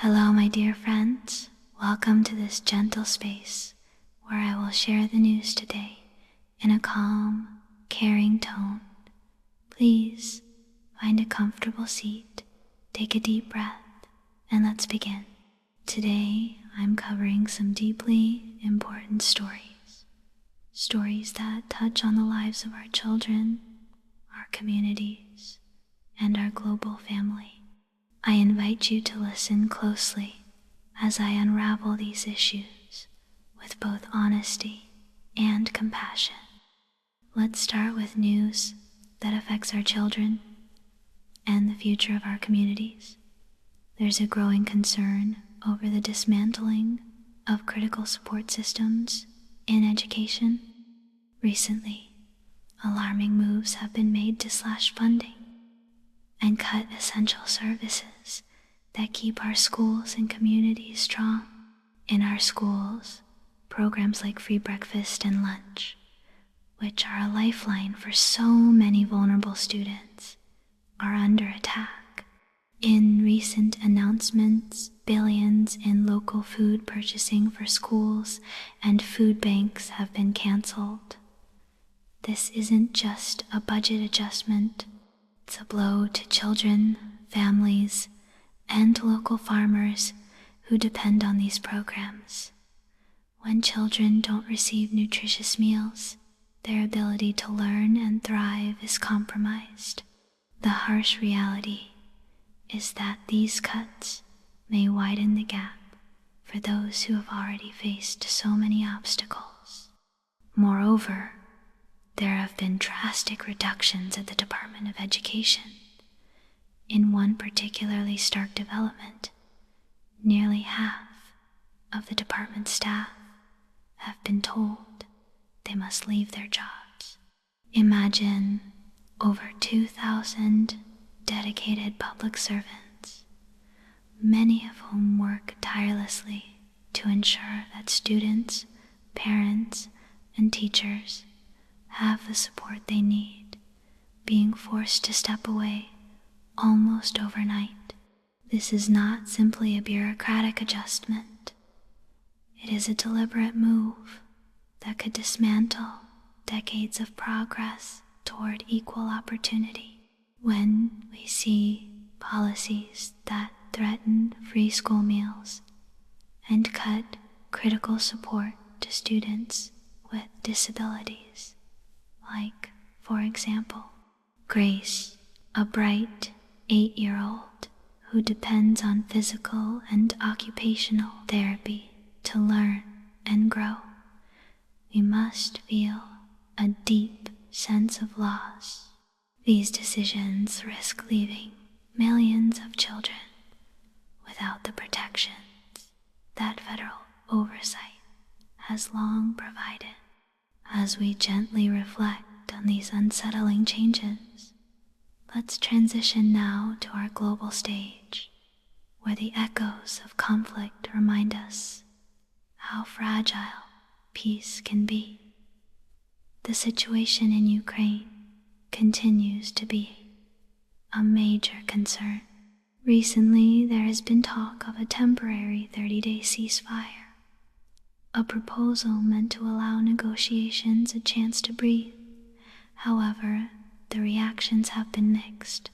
Hello, my dear friends. Welcome to this gentle space where I will share the news today in a calm, caring tone. Please find a comfortable seat, take a deep breath, and let's begin. Today, I'm covering some deeply important stories. Stories that touch on the lives of our children, our communities, and our global family. I invite you to listen closely as I unravel these issues with both honesty and compassion. Let's start with news that affects our children and the future of our communities. There's a growing concern over the dismantling of critical support systems in education. Recently, alarming moves have been made to slash funding and cut essential services that keep our schools and communities strong. In our schools, programs like free breakfast and lunch, which are a lifeline for so many vulnerable students, are under attack. In recent announcements, billions in local food purchasing for schools and food banks have been canceled. This isn't just a budget adjustment. It's a blow to children, families, and local farmers who depend on these programs. When children don't receive nutritious meals, their ability to learn and thrive is compromised. The harsh reality is that these cuts may widen the gap for those who have already faced so many obstacles. Moreover, there have been drastic reductions at the Department of Education. In one particularly stark development, nearly half of the department staff have been told they must leave their jobs. Imagine over 2,000 dedicated public servants, many of whom work tirelessly to ensure that students, parents, and teachers have the support they need, being forced to step away almost overnight. This is not simply a bureaucratic adjustment. It is a deliberate move that could dismantle decades of progress toward equal opportunity. When we see policies that threaten free school meals and cut critical support to students with disabilities, like, for example, Grace, a bright 8-year-old who depends on physical and occupational therapy to learn and grow, we must feel a deep sense of loss. These decisions risk leaving millions of children without the protections that federal oversight has long provided. As we gently reflect on these unsettling changes, let's transition now to our global stage, where the echoes of conflict remind us how fragile peace can be. The situation in Ukraine continues to be a major concern. Recently, there has been talk of a temporary 30-day ceasefire, a proposal meant to allow negotiations a chance to breathe. However, the reactions have been mixed.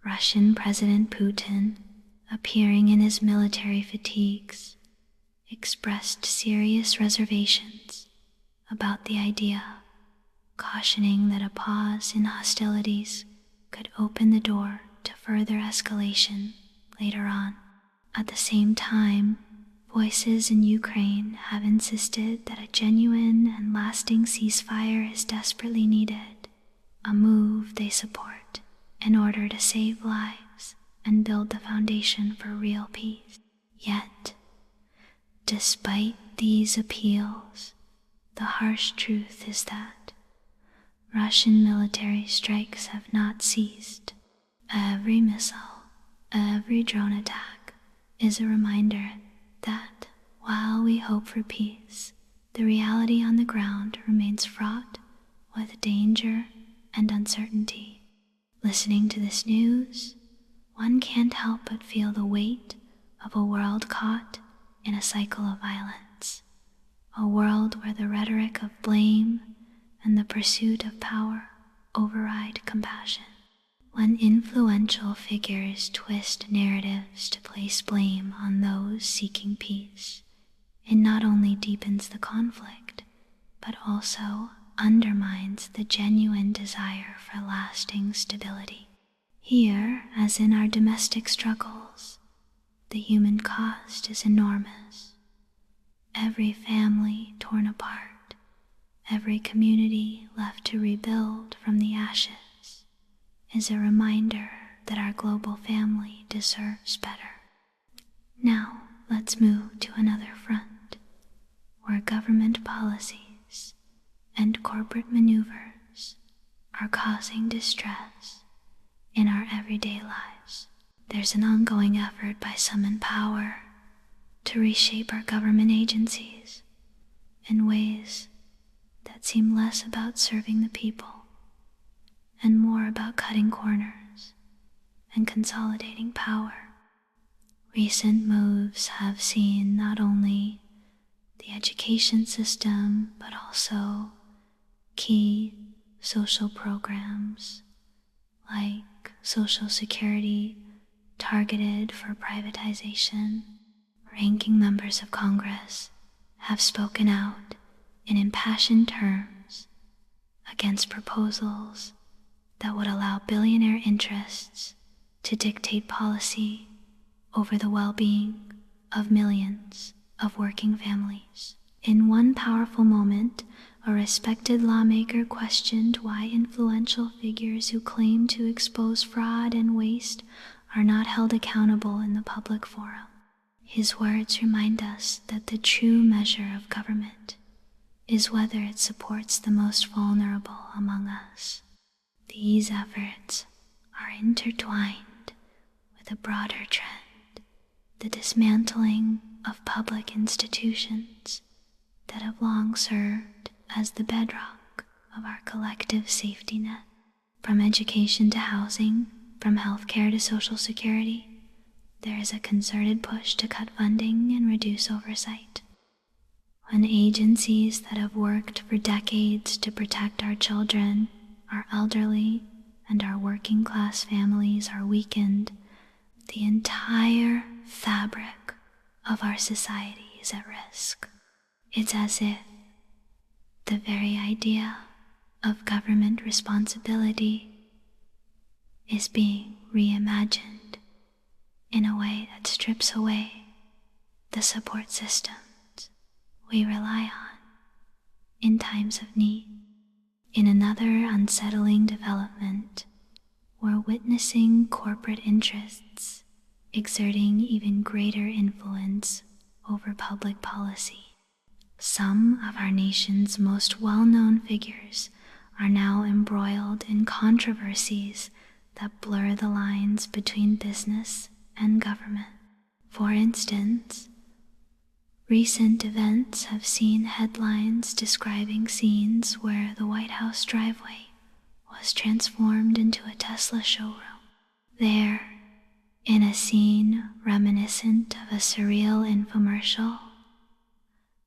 Russian President Putin, appearing in his military fatigues, expressed serious reservations about the idea, cautioning that a pause in hostilities could open the door to further escalation later on. At the same time, voices in Ukraine have insisted that a genuine and lasting ceasefire is desperately needed, a move they support in order to save lives and build the foundation for real peace. Yet, despite these appeals, the harsh truth is that Russian military strikes have not ceased. Every missile, every drone attack is a reminder that while we hope for peace, the reality on the ground remains fraught with danger and uncertainty. Listening to this news, one can't help but feel the weight of a world caught in a cycle of violence, a world where the rhetoric of blame and the pursuit of power override compassion. When influential figures twist narratives to place blame on those seeking peace, it not only deepens the conflict, but also undermines the genuine desire for lasting stability. Here, as in our domestic struggles, the human cost is enormous. Every family torn apart, every community left to rebuild from the ashes, is a reminder that our global family deserves better. Now, let's move to another front, where government policies and corporate maneuvers are causing distress in our everyday lives. There's an ongoing effort by some in power to reshape our government agencies in ways that seem less about serving the people and more about cutting corners and consolidating power. Recent moves have seen not only the education system, but also key social programs like Social Security targeted for privatization. Ranking members of Congress have spoken out in impassioned terms against proposals that would allow billionaire interests to dictate policy over the well-being of millions of working families. In one powerful moment, a respected lawmaker questioned why influential figures who claim to expose fraud and waste are not held accountable in the public forum. His words remind us that the true measure of government is whether it supports the most vulnerable among us. These efforts are intertwined with a broader trend, the dismantling of public institutions that have long served as the bedrock of our collective safety net. From education to housing, from healthcare to Social Security, there is a concerted push to cut funding and reduce oversight. When agencies that have worked for decades to protect our children, our elderly, and our working class families are weakened, the entire fabric of our society is at risk. It's as if the very idea of government responsibility is being reimagined in a way that strips away the support systems we rely on in times of need. In another unsettling development, we're witnessing corporate interests exerting even greater influence over public policy. Some of our nation's most well-known figures are now embroiled in controversies that blur the lines between business and government. For instance, recent events have seen headlines describing scenes where the White House driveway was transformed into a Tesla showroom. There, in a scene reminiscent of a surreal infomercial,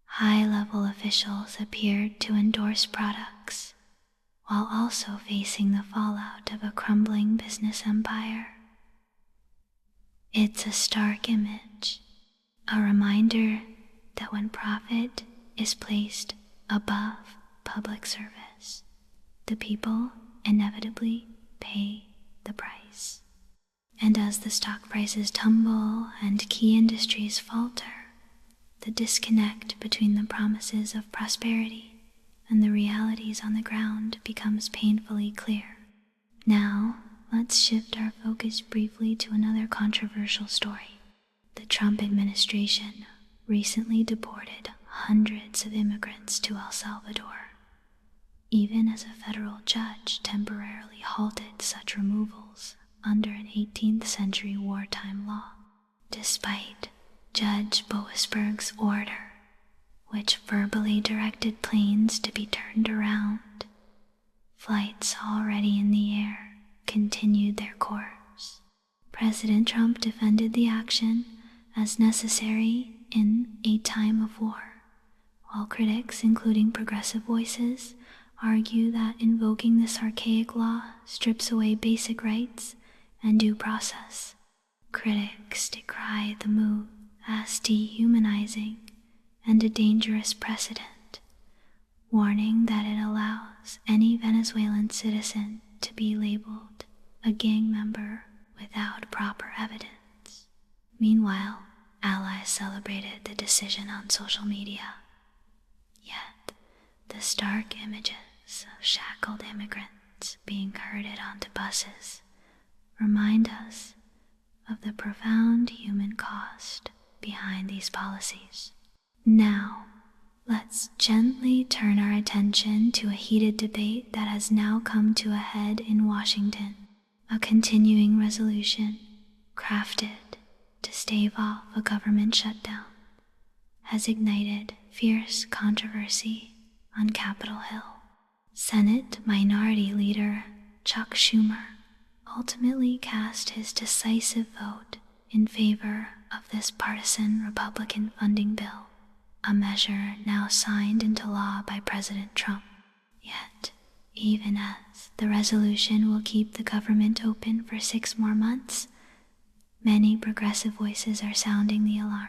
high-level officials appeared to endorse products while also facing the fallout of a crumbling business empire. It's a stark image, a reminder that when profit is placed above public service, the people inevitably pay the price. And as the stock prices tumble and key industries falter, the disconnect between the promises of prosperity and the realities on the ground becomes painfully clear. Now, let's shift our focus briefly to another controversial story. The Trump administration recently deported hundreds of immigrants to El Salvador, even as a federal judge temporarily halted such removals under an 18th century wartime law. Despite Judge Boasberg's order, which verbally directed planes to be turned around, flights already in the air continued their course. President Trump defended the action, as necessary in a time of war, while critics, including progressive voices, argue that invoking this archaic law strips away basic rights and due process. Critics decry the move as dehumanizing and a dangerous precedent, warning that it allows any Venezuelan citizen to be labeled a gang member without proper evidence. Meanwhile, allies celebrated the decision on social media. Yet, the stark images of shackled immigrants being herded onto buses remind us of the profound human cost behind these policies. Now, let's gently turn our attention to a heated debate that has now come to a head in Washington. A continuing resolution, crafted to stave off a government shutdown, has ignited fierce controversy on Capitol Hill. Senate Minority Leader Chuck Schumer ultimately cast his decisive vote in favor of this partisan Republican funding bill, a measure now signed into law by President Trump. Yet, even as the resolution will keep the government open for 6 more months, many progressive voices are sounding the alarm.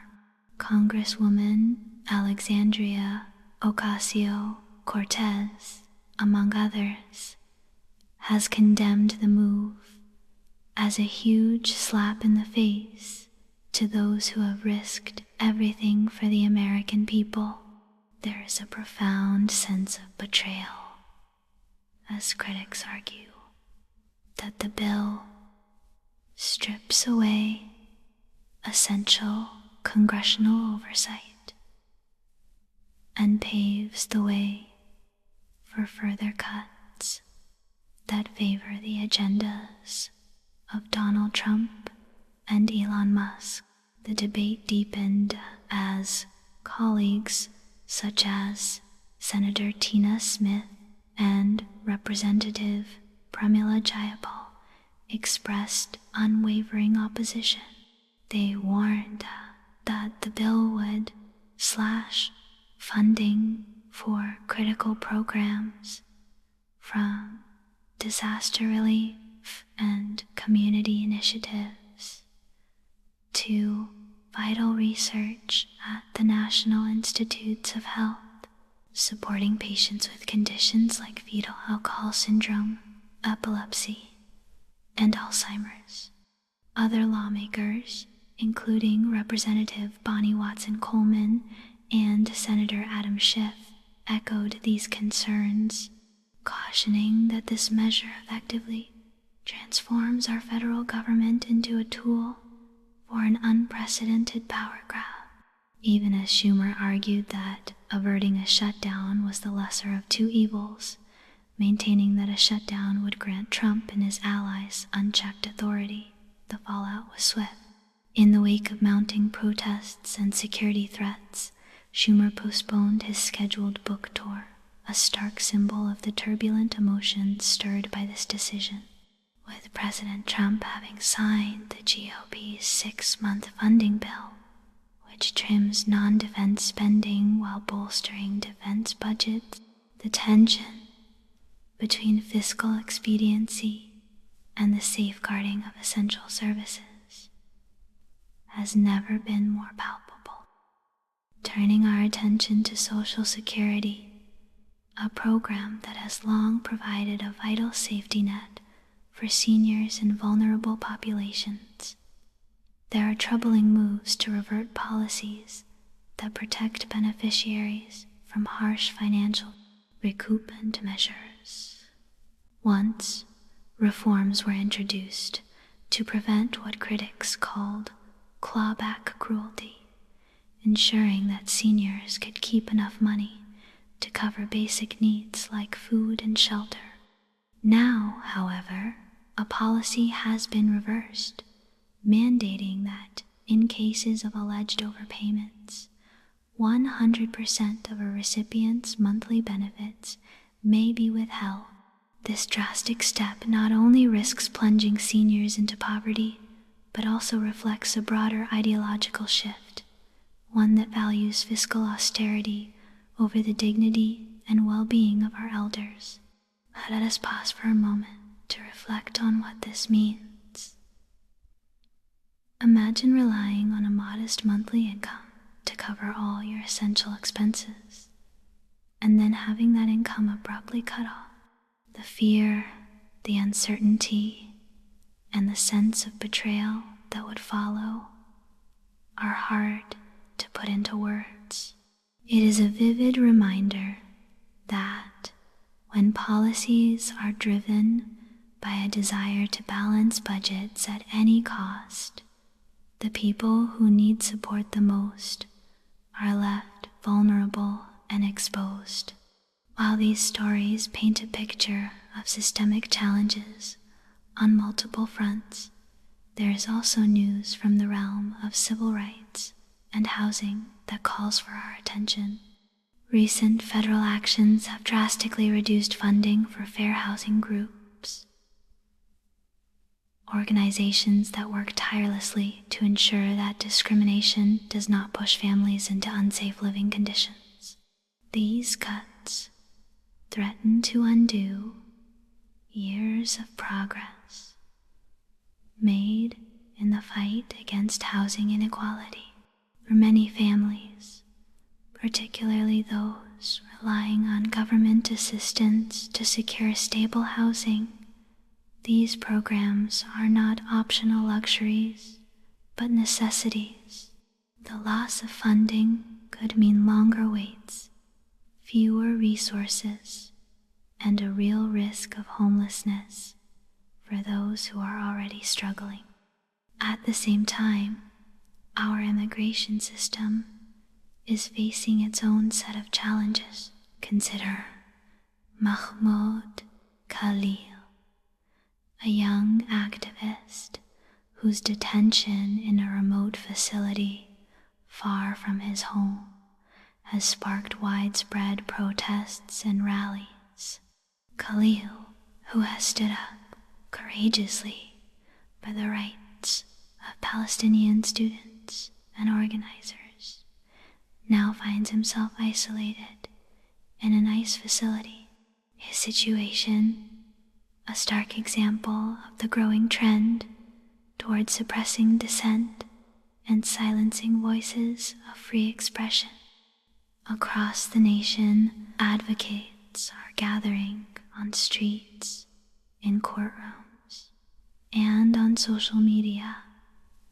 Congresswoman Alexandria Ocasio-Cortez, among others, has condemned the move as a huge slap in the face to those who have risked everything for the American people. There is a profound sense of betrayal, as critics argue, that the bill strips away essential congressional oversight and paves the way for further cuts that favor the agendas of Donald Trump and Elon Musk. The debate deepened as colleagues such as Senator Tina Smith and Representative Pramila Jayapal expressed unwavering opposition. They warned that the bill would slash funding for critical programs, from disaster relief and community initiatives to vital research at the National Institutes of Health, supporting patients with conditions like fetal alcohol syndrome, epilepsy, and Alzheimer's. Other lawmakers, including Representative Bonnie Watson-Coleman and Senator Adam Schiff, echoed these concerns, cautioning that this measure effectively transforms our federal government into a tool for an unprecedented power grab. Even as Schumer argued that averting a shutdown was the lesser of two evils, maintaining that a shutdown would grant Trump and his allies unchecked authority, the fallout was swift. In the wake of mounting protests and security threats, Schumer postponed his scheduled book tour, a stark symbol of the turbulent emotions stirred by this decision. With President Trump having signed the GOP's 6-month funding bill, which trims non-defense spending while bolstering defense budgets, the tension between fiscal expediency and the safeguarding of essential services has never been more palpable. Turning our attention to Social Security, a program that has long provided a vital safety net for seniors and vulnerable populations, there are troubling moves to revert policies that protect beneficiaries from harsh financial recoupment measures. Once, reforms were introduced to prevent what critics called clawback cruelty, ensuring that seniors could keep enough money to cover basic needs like food and shelter. Now, however, a policy has been reversed, mandating that in cases of alleged overpayments, 100% of a recipient's monthly benefits may be withheld. This drastic step not only risks plunging seniors into poverty, but also reflects a broader ideological shift, one that values fiscal austerity over the dignity and well-being of our elders. Let us pause for a moment to reflect on what this means. Imagine relying on a modest monthly income to cover all your essential expenses, and then having that income abruptly cut off. The fear, the uncertainty, and the sense of betrayal that would follow are hard to put into words. It is a vivid reminder that when policies are driven by a desire to balance budgets at any cost, the people who need support the most are left vulnerable and exposed. While these stories paint a picture of systemic challenges on multiple fronts, there is also news from the realm of civil rights and housing that calls for our attention. Recent federal actions have drastically reduced funding for fair housing groups, organizations that work tirelessly to ensure that discrimination does not push families into unsafe living conditions. These cuts threaten to undo years of progress made in the fight against housing inequality. For many families, particularly those relying on government assistance to secure stable housing, these programs are not optional luxuries, but necessities. The loss of funding could mean longer waits, fewer resources, and a real risk of homelessness for those who are already struggling. At the same time, our immigration system is facing its own set of challenges. Consider Mahmoud Khalil, a young activist whose detention in a remote facility far from his home has sparked widespread protests and rallies. Khalil, who has stood up courageously for the rights of Palestinian students and organizers, now finds himself isolated in an ICE facility. His situation, a stark example of the growing trend toward suppressing dissent and silencing voices of free expression. Across the nation, advocates are gathering on streets, in courtrooms, and on social media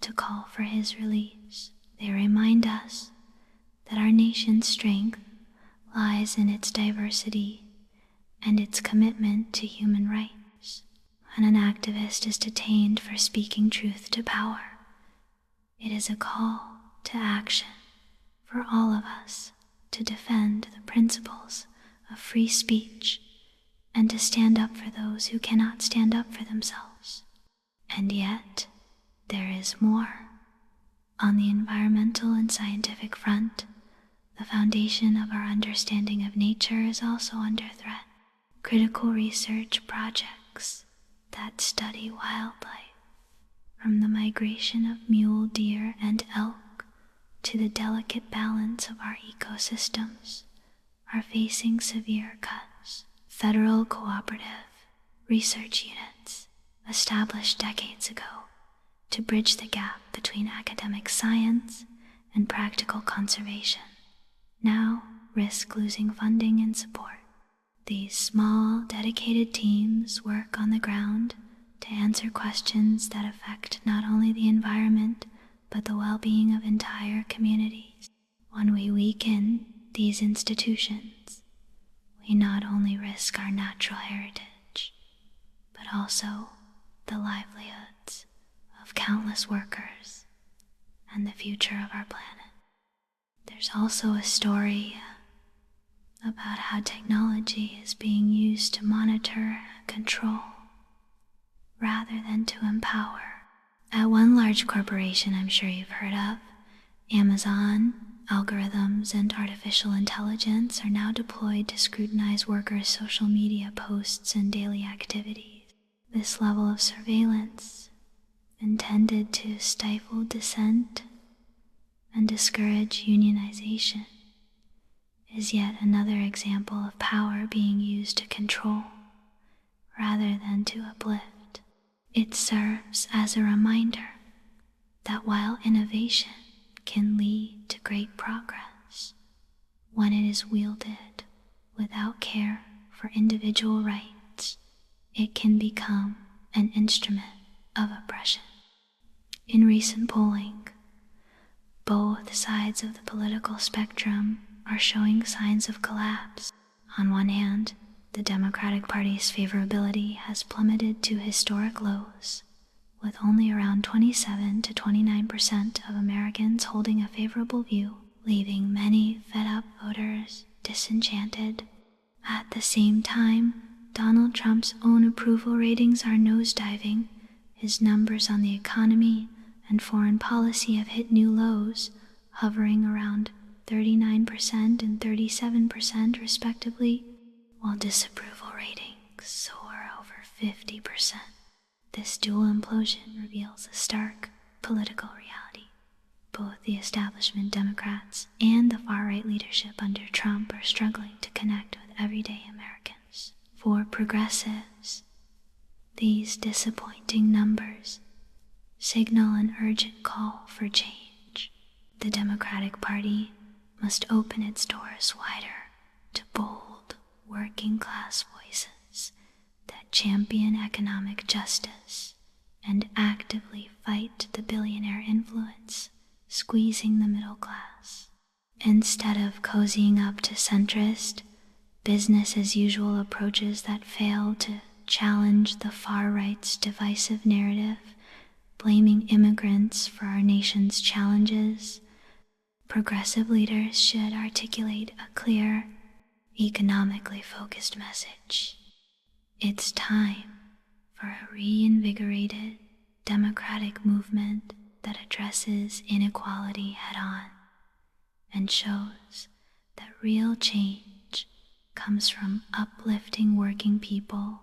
to call for his release. They remind us that our nation's strength lies in its diversity and its commitment to human rights. When an activist is detained for speaking truth to power, it is a call to action for all of us to defend the principles of free speech and to stand up for those who cannot stand up for themselves. And yet, there is more. On the environmental and scientific front, the foundation of our understanding of nature is also under threat. Critical research projects that study wildlife, from the migration of mule deer and elk to the delicate balance of our ecosystems, are facing severe cuts. Federal cooperative research units established decades ago to bridge the gap between academic science and practical conservation now risk losing funding and support. These small, dedicated teams work on the ground to answer questions that affect not only the environment, but the well-being of entire communities. When we weaken these institutions, we not only risk our natural heritage, but also the livelihoods of countless workers and the future of our planet. There's also a story about how technology is being used to monitor and control rather than to empower. At one large corporation I'm sure you've heard of, Amazon, algorithms and artificial intelligence are now deployed to scrutinize workers' social media posts and daily activities. This level of surveillance intended to stifle dissent and discourage unionization, is yet another example of power being used to control rather than to uplift. It serves as a reminder that while innovation can lead to great progress, when it is wielded without care for individual rights, it can become an instrument of oppression. In recent polling, both sides of the political spectrum are showing signs of collapse. On one hand, the Democratic Party's favorability has plummeted to historic lows, with only around 27 to 29% of Americans holding a favorable view, leaving many fed-up voters disenchanted. At the same time, Donald Trump's own approval ratings are nosediving. His numbers on the economy and foreign policy have hit new lows, hovering around 39% and 37% respectively, while disapproval ratings soar over 50%. This dual implosion reveals a stark political reality. Both the establishment Democrats and the far-right leadership under Trump are struggling to connect with everyday Americans. For progressives, these disappointing numbers signal an urgent call for change. The Democratic Party must open its doors wider to bold, working-class voices that champion economic justice and actively fight the billionaire influence squeezing the middle class. Instead of cozying up to centrist, business-as-usual approaches that fail to challenge the far-right's divisive narrative, blaming immigrants for our nation's challenges, progressive leaders should articulate a clear, economically focused message. It's time for a reinvigorated democratic movement that addresses inequality head-on and shows that real change comes from uplifting working people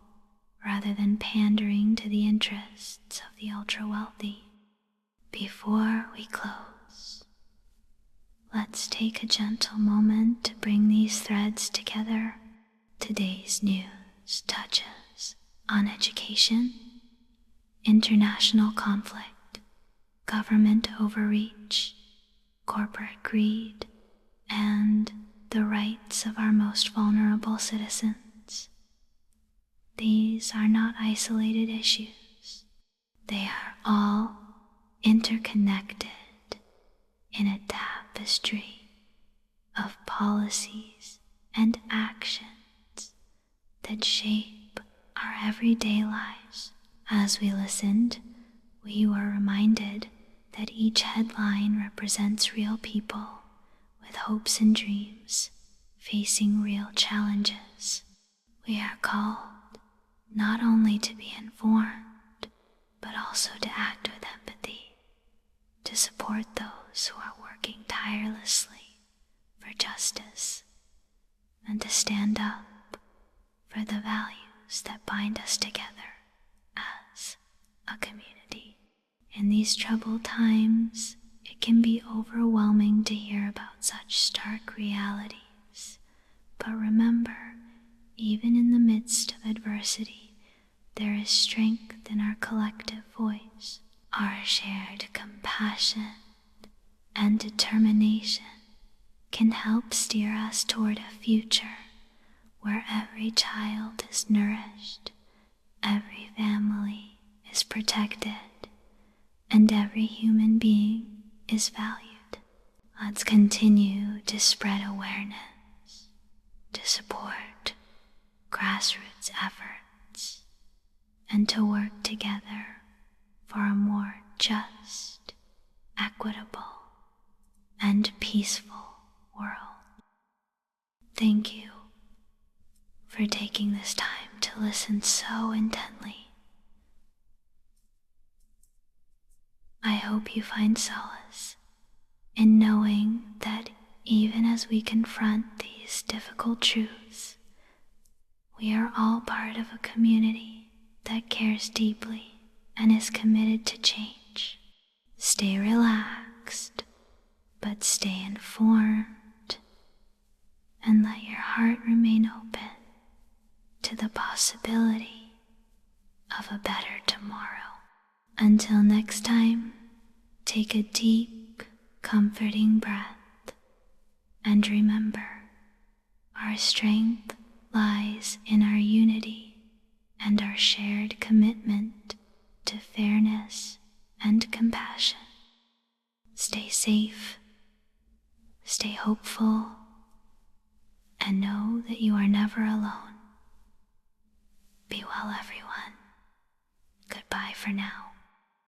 rather than pandering to the interests of the ultra-wealthy. Before we close, let's take a gentle moment to bring these threads together. Today's news touches on education, international conflict, government overreach, corporate greed, and the rights of our most vulnerable citizens. These are not isolated issues. They are all interconnected in a tapestry of policies and actions that shape our everyday lives. As we listened, we were reminded that each headline represents real people with hopes and dreams facing real challenges. We are called not only to be informed, but also to act with empathy, to support those who are working tirelessly for justice, and to stand up for the values that bind us together as a community. In these troubled times, it can be overwhelming to hear about such stark realities. But remember, even in the midst of adversity, there is strength in our collective voice. Our shared compassion and determination can help steer us toward a future where every child is nourished, every family is protected, and every human being is valued. Let's continue to spread awareness, to support grassroots efforts, and to work together for a more just, equitable, and peaceful world. Thank you for taking this time to listen so intently. I hope you find solace in knowing that even as we confront these difficult truths, we are all part of a community that cares deeply and is committed to change. Stay relaxed, but stay informed, and let your heart remain open to the possibility of a better tomorrow. Until next time, take a deep, comforting breath, and remember, our strength lies in our unity and our shared commitment to fairness and compassion. Stay safe, stay hopeful, and know that you are never alone. Be well, everyone. Goodbye for now.